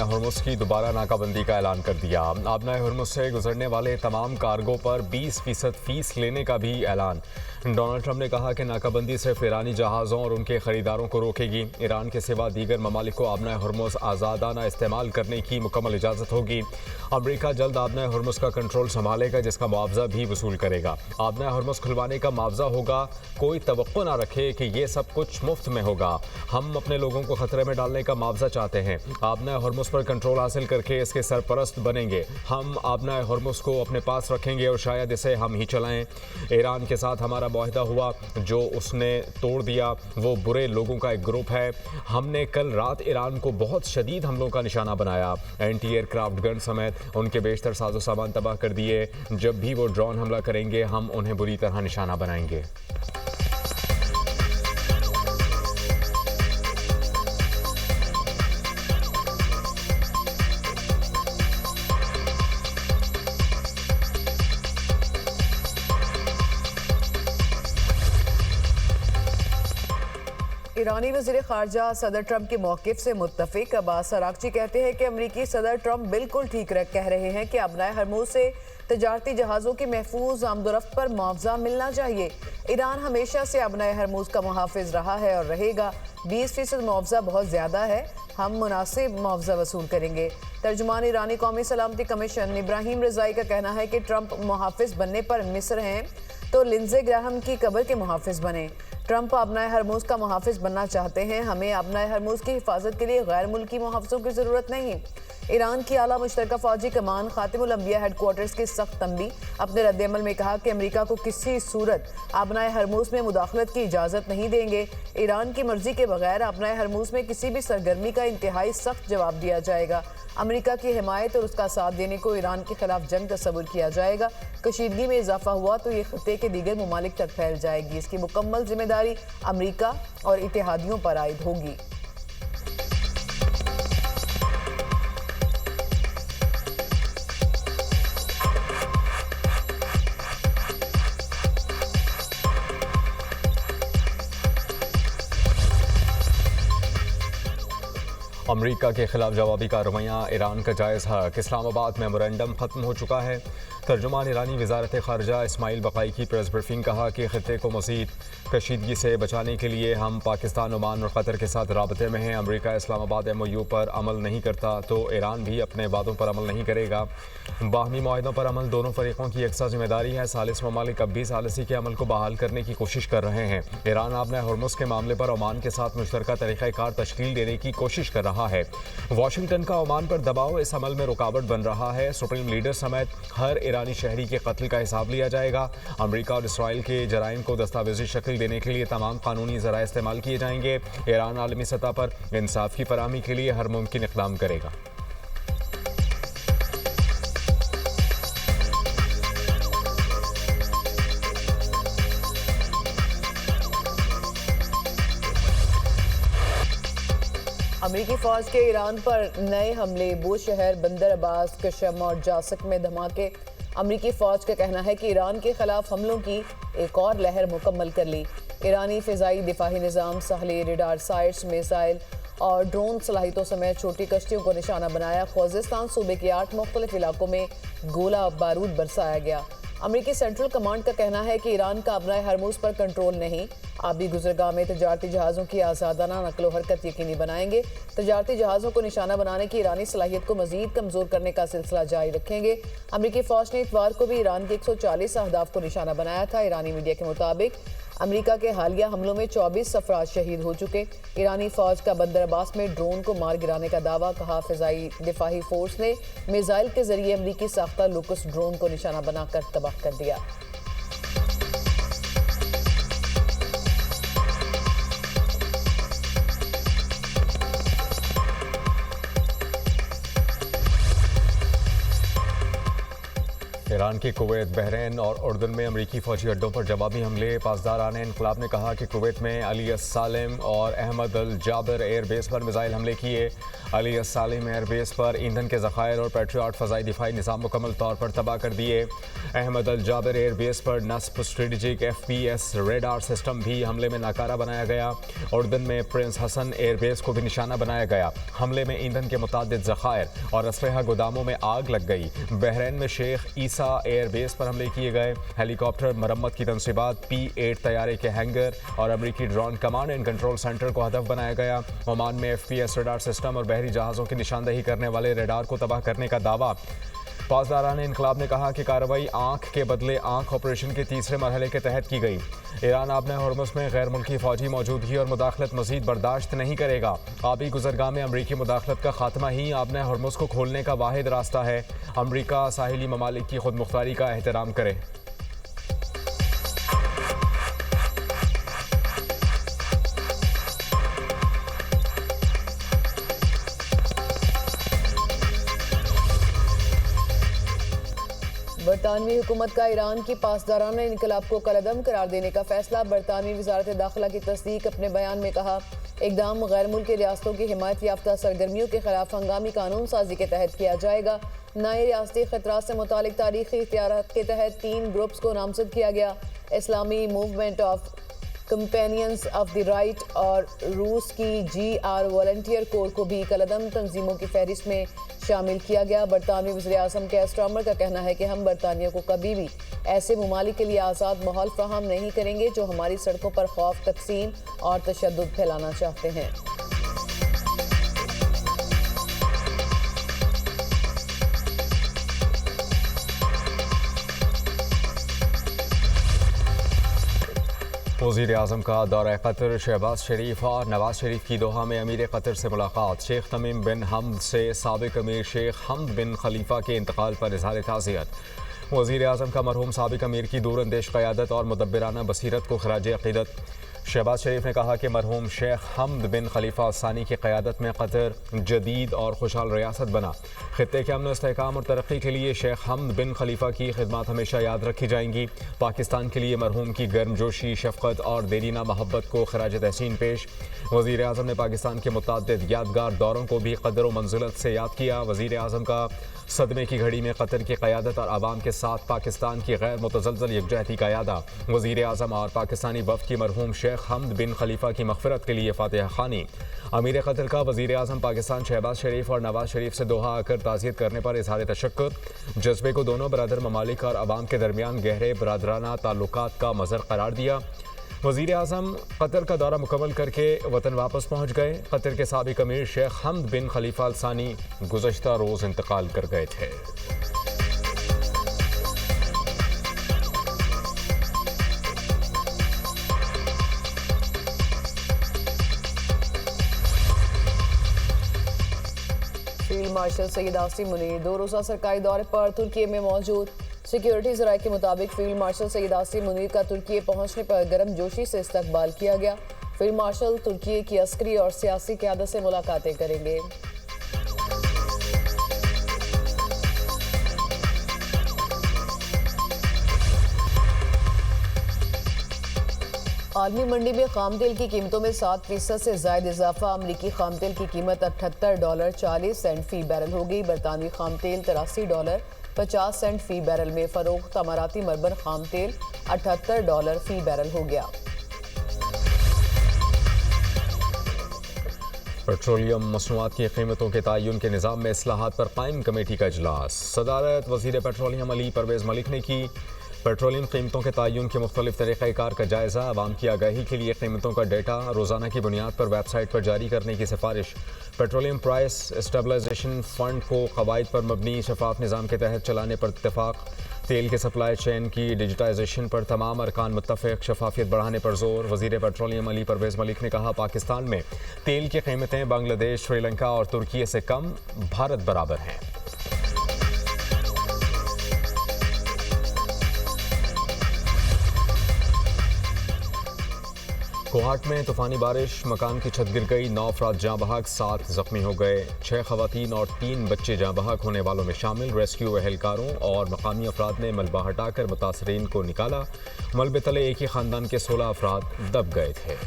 Hormuz की दोबारा नाकाबंदी का ऐलान कर दिया। आबनाए हॉर्मुज़ से गुजरने वाले तमाम कार्गो पर 20% फीस लेने का भी ऐलान। डोनाल्ड ट्रंप ने कहा कि नाकाबंदी सिर्फ ईरानी जहाज़ों और उनके खरीदारों को रोकेगी। ईरान के सिवा दीगर ममालिक को आबनाए हॉर्मुज़ आज़ादाना इस्तेमाल करने की मुकम्मल इजाज़त होगी। अमरीका जल्द आबनाए हॉर्मुज़ का कंट्रोल संभालेगा, जिसका मुआवजा भी वसूल करेगा। आबनाए हॉर्मुज़ खुलवाने का मुआवजा होगा। कोई तवक्को ना रखे कि ये सब कुछ मुफ्त में होगा। हम अपने लोगों को खतरे में डालने का मुआवजा चाहते हैं। आबनाए हॉर्मुज़ पर कंट्रोल हासिल करके इसके सरपरस्त बनेंगे। हम आबनाए हॉर्मुज़ को अपने पास रखेंगे और शायद इसे हम ही चलाएं। ईरान के साथ हमारा मुआहदा हुआ जो उसने तोड़ दिया। वो बुरे लोगों का एक ग्रुप है। हमने कल रात ईरान को बहुत शदीद हमलों का निशाना बनाया। एंटी एयरक्राफ्ट गन समेत उनके बेशतर साजो सामान तबाह कर दिए। जब भी वो ड्रोन हमला करेंगे हम उन्हें बुरी तरह निशाना बनाएंगे। ईरानी वज़ीर ख़ारजा सदर ट्रंप के मौक़िफ़ से मुत्तफ़िक़। अब्बास अराग़ची कहते हैं कि अमरीकी सदर ट्रंप बिल्कुल ठीक कह रहे हैं कि आबनाए हॉर्मुज़ से तजारती जहाज़ों की महफूज आमदोरफ्त पर मुआवजा मिलना चाहिए। ईरान हमेशा से आबनाए हॉर्मुज़ का मुहाफ़िज़ रहा है और रहेगा। 20% मुआवजा बहुत ज़्यादा है। हम मुनासिब मुआवजा वसूल करेंगे। तर्जुमान ईरानी कौमी सलामती कमीशन इब्राहिम रज़ाई का कहना है कि ट्रंप मुहाफ़िज़ बनने पर मिस्र हैं तो लिंडसे ग्राहम की कब्र के मुहाफ़िज़ बने। ट्रंप आबनाए हॉर्मुज़ का मुहाफ़िज़ बनना चाहते हैं। हमें आबनाए हॉर्मुज़ की हिफाजत के लिए गैर मुल्की मुहाफ़िज़ों की ज़रूरत नहीं। ईरान की आला मुश्तरका फ़ौजी कमान ख़ातिमुल अंबिया हेडक्वार्टर्स की सख्त तंबी अपने रद्दअमल में कहा कि अमरीका को किसी सूरत आबनाए हॉर्मुज़ में मुदाखलत की इजाज़त नहीं देंगे। ईरान की मर्ज़ी के बगैर आबनाए हॉर्मुज़ में किसी भी सरगर्मी का इंतहाई सख्त जवाब दिया जाएगा। अमरीका की हिमायत और उसका साथ देने को ईरान के खिलाफ जंग तस्वुर किया जाएगा। कशीदगी में इजाफा हुआ तो ये खत्ते के दीगर ममालिक तक फैल जाएगी। इसकी मुकम्मल जिम्मेदारी अमरीका और इत्तेहादियों पर आयद होगी। अमरीका के खिलाफ जवाबी कार्रवाइयाँ ईरान का जायज़ हक। इस्लामाबाद मेमोरेंडम ख़त्म हो चुका है। तर्जुमान ईरानी वज़ारत ख़ारजा इस्माइल बक़ाई की प्रेस ब्रीफिंग कहा कि ख़ित्ते को मज़ीद कशीदगी से बचाने के लिए हम पाकिस्तान, ओमान और क़तर के साथ राबते में हैं। अमरीका इस्लामाबाद MOU पर अमल नहीं करता तो ईरान भी अपने वादों पर अमल नहीं करेगा। बाहमी मुआहदों पर अमल दोनों फ़रीक़ों की यकसा जिम्मेदारी है। सालिस ममालिक अब भी सालिसी के अमल को बहाल करने की कोशिश कर रहे हैं। ईरान आबनाए हॉर्मुज़ के मामले पर ओमान के साथ मुश्तरका तरीक़ाकार तश्कील देने की कोशिश कर रहा है। वाशिंगटन का ओमान पर दबाव इस अमल में रुकावट बन रहा है। सुप्रीम लीडर समेत हर ईरानी शहरी के कत्ल का हिसाब लिया जाएगा। अमरीका और इसराइल के जराइम को दस्तावेजी शक्ल देने के लिए तमाम कानूनी ज़राए इस्तेमाल किए जाएंगे। ईरान आलमी सतह पर इंसाफ की फराहमी के लिए हर मुमकिन इक़दाम करेगा। अमरीकी फ़ौज के ईरान पर नए हमले, बूशहर, बंदर अब्बास, कशम और जासक में धमाके। अमरीकी फ़ौज का कहना है कि ईरान के खिलाफ हमलों की एक और लहर मुकम्मल कर ली। ईरानी फ़िज़ाई दिफाही निज़ाम साहली रेडार साइट्स, मिसाइल और ड्रोन सलाहियतों समेत छोटी कश्तियों को निशाना बनाया। खुज़ेस्तान सूबे के 8 मुख्तलिफ इलाकों में गोला बारूद बरसाया गया। अमरीकी सेंट्रल कमांड का कहना है कि ईरान का आबनाए हॉर्मुज़ पर कंट्रोल नहीं। आबी गुज़रगाह में तजारती जहाज़ों की आज़ादाना नकलो हरकत यकीनी बनाएंगे। तजारती जहाज़ों को निशाना बनाने की ईरानी सलाहियत को मज़ीद कमज़ोर करने का सिलसिला जारी रखेंगे। अमरीकी फ़ौज ने इतवार को भी ईरान के 140 अहदाफ को निशाना बनाया था। ईरानी मीडिया के मुताबिक अमरीका के हालिया हमलों में 24 अफराद शहीद हो चुके। ईरानी फ़ौज का बंदर अब्बास में ड्रोन को मार गिराने का दावा। कहा फ़िज़ाई दिफाही फोर्स ने मिसाइल के जरिए अमरीकी साख्ता लुकस ड्रोन को निशाना बनाकर तबाह कर दिया। ईरान के कुवैत, बहरीन और उर्दन में अमरीकी फौजी अड्डों पर जवाबी हमले। पासदारान इनकलाब ने कहा कि कुवैत में अली सालिम और अहमद अल जाबिर एयरबेस पर मिसाइल हमले किए। अली सालिम एयरबेस पर ईंधन के ज़खायर और पेट्रियट फ़ज़ाई दिफाई निज़ाम मुकम्मल तौर पर तबाह कर दिए। अहमद अल जाबिर एयरबेस पर नस्ब स्ट्रेटजिक FPS रेडार सिस्टम भी हमले में नाकारा बनाया गया। उर्दन में प्रिंस हसन एयरबेस को भी निशाना बनाया गया। हमले में ईंधन के मुतादिद ज़खायर और असलहा गोदामों में आग लग गई। बहरीन में शेख ईसा एयरबेस पर हमले किए गए। हेलीकॉप्टर मरम्मत की तनसीबात, P-8 तैयारे के हैंगर और अमरीकी drone command and control centre को हदफ बनाया गया। ओमान में FPS रेडार सिस्टम और बहरी जहाज़ों की निशानदही करने वाले रेडार को तबाह करने का दावा। पासदारान इनकलाब ने कहा कि कार्रवाई आंख के बदले आंख ऑपरेशन के तीसरे मरहले के तहत की गई। ईरान आबना हॉर्मुज़ में गैर मुल्की फौजी मौजूदगी और मुदाखलत मजीद बर्दाश्त नहीं करेगा। आबी गुजरगाह में अमरीकी मुदाखलत का खात्मा ही आबना हॉर्मुज़ को खोलने का वाहिद रास्ता है। अमरीका साहिली ममालिक की खुद मुख्तारी का एहतराम करे। बरतानवी हुकूमत का ईरान की पासदाराना इनकलाब को कलअदम करार देने का फैसला। बरतानवी वजारत दाखिला की तस्दीक। अपने बयान में कहा, इकदाम गैर मुल्की रियासतों की हिमायत याफ्ता सरगर्मियों के खिलाफ हंगामी कानून साजी के तहत किया जाएगा। नए रियासती खतरात से मुतालिक तारीखी इख्तियारात के तहत 3 ग्रुप्स को नामजद किया गया। इस्लामी movement of companions of the right और रूस की GR वॉलंटियर कोर को भी कलअदम तंजीमों की फहरिस्त में शामिल किया गया। बरतानवी वज़ीर-ए-आज़म केयर स्टार्मर का कहना है कि हम बरतानिया को कभी भी ऐसे ममालिक के लिए आज़ाद माहौल फराहम नहीं करेंगे जो हमारी सड़कों पर खौफ, तकसीम और तशद्दुद फैलाना चाहते हैं। वज़ीर आज़म का दौरा कतर। शहबाज शरीफ और नवाज शरीफ की दोहा में अमीर कतर से मुलाकात। शेख तमीम बिन हमद से साबिक अमीर शेख हमद बिन खलीफा के इंतकाल पर इज़हार ताज़ियत। वज़ीर आज़म का मरहूम साबिक अमीर की दूरअंदेश क़यादत और मुदब्बिराना बसीरत को खराज अक़ीदत। शहबाज शरीफ ने कहा कि मरहूम शेख हमद बिन खलीफा सानी की क़यादत में कतर जदीद और खुशहाल रियासत बना। ख़ित्ते के अमन इस्तेहकाम और तरक्की के लिए शेख हमद बिन खलीफा की खिदमत हमेशा याद रखी जाएंगी। पाकिस्तान के लिए मरहूम की गर्मजोशी, शफ़क़त और देरीना मोहब्बत को खराज तहसीन पेश। वज़ीर आज़म ने पाकिस्तान के मुतअद्दिद यादगार दौरों को भी क़दर व मंज़िलत से याद किया। वज़ीर आज़म का सदमे की घड़ी में कतर की क़यादत और आवाम के साथ पाकिस्तान की गैर मुतज़लज़ल यकजहती का यादा। वज़ीर आज़म और पाकिस्तानी वफ़द की मरहूम शेख हमद बिन खलीफा की मग़फ़िरत के लिए फ़ातिहा ख़ानी। अमीर कतर का वज़ीर आज़म पाकिस्तान शहबाज शरीफ और नवाज शरीफ से दोहा आकर ताज़ियत करने पर इज़हार तशक्कुर। जज्बे को दोनों बरादर ममालिक और आवाम के दरमियान गहरे बरादराना ताल्लुकात का मज़हर करार दिया। वज़ीर आज़म कतर का दौरा मुकम्मल करके वतन वापस पहुँच गए। कतर के साबिक अमीर शेख हमद बिन खलीफा अल सानी गुज़श्ता रोज़ इंतकाल कर गए थे। फील्ड मार्शल सैयद आसिम मुनीर 2 रोज़ा सरकारी दौरे पर तुर्की में मौजूद। सिक्योरिटी ज़राए के मुताबिक फील्ड मार्शल सैयद आसिम मुनीर का तुर्की पहुंचने पर गर्मजोशी से इस्तकबाल किया गया। फील्ड मार्शल तुर्की की अस्करी और सियासी क़यादत से मुलाकातें करेंगे। आलमी मंडी में खाम तेल की कीमतों में 7% से ज़ायद इजाफा। अमरीकी खाम तेल की कीमत $78.40 फ़ी बैरल हो गई। बरतानवी खाम तेल $83.50 फ़ी बैरल में फ़रोख्त। अमाराती मरबन खाम तेल $78 फ़ी बैरल हो गया। पेट्रोलियम मसनूआत की कीमतों के तयन के निज़ाम में इस्लाहात पर कायम कमेटी का इजलास। सदारत वज़ीर पेट्रोलियम अली परवेज़ मलिक ने की। पेट्रोलियम कीमतों के तयन के मुख्तलिफ तरीक़ाकार का जायज़ा। आवाम की आगाही के लिए कीमतों का डेटा रोज़ाना की बुनियाद पर वेबसाइट पर जारी करने की सिफारिश। पेट्रोलियम प्राइस स्टेबलाइजेशन फ़ंड को क़वाइद पर मबनी शफाफ निज़ाम के तहत चलाने पर इत्तेफाक। तेल के सप्लाई चेन की डिजिटाइजेशन पर तमाम अरकान मुत्तफ़िक़। शफाफियत बढ़ाने पर जोर। वज़ीर पेट्रोलियम अली परवेज़ मलिक ने कहा, पाकिस्तान में तेल की कीमतें बांग्लादेश, श्रीलंका और तुर्की से कम, भारत बराबर हैं। कोहाट में तूफानी बारिश, मकान की छत गिर गई, 9 अफराद जाँ बहक, 7 जख्मी हो गए। 6 खवातीन और 3 बच्चे जाँ बहक होने वालों में शामिल। रेस्क्यू एहलकारों और मकामी अफराद ने मलबा हटाकर मुतासरीन को निकाला। मलबे तले एक ही खानदान के 16 अफराद दब गए थे।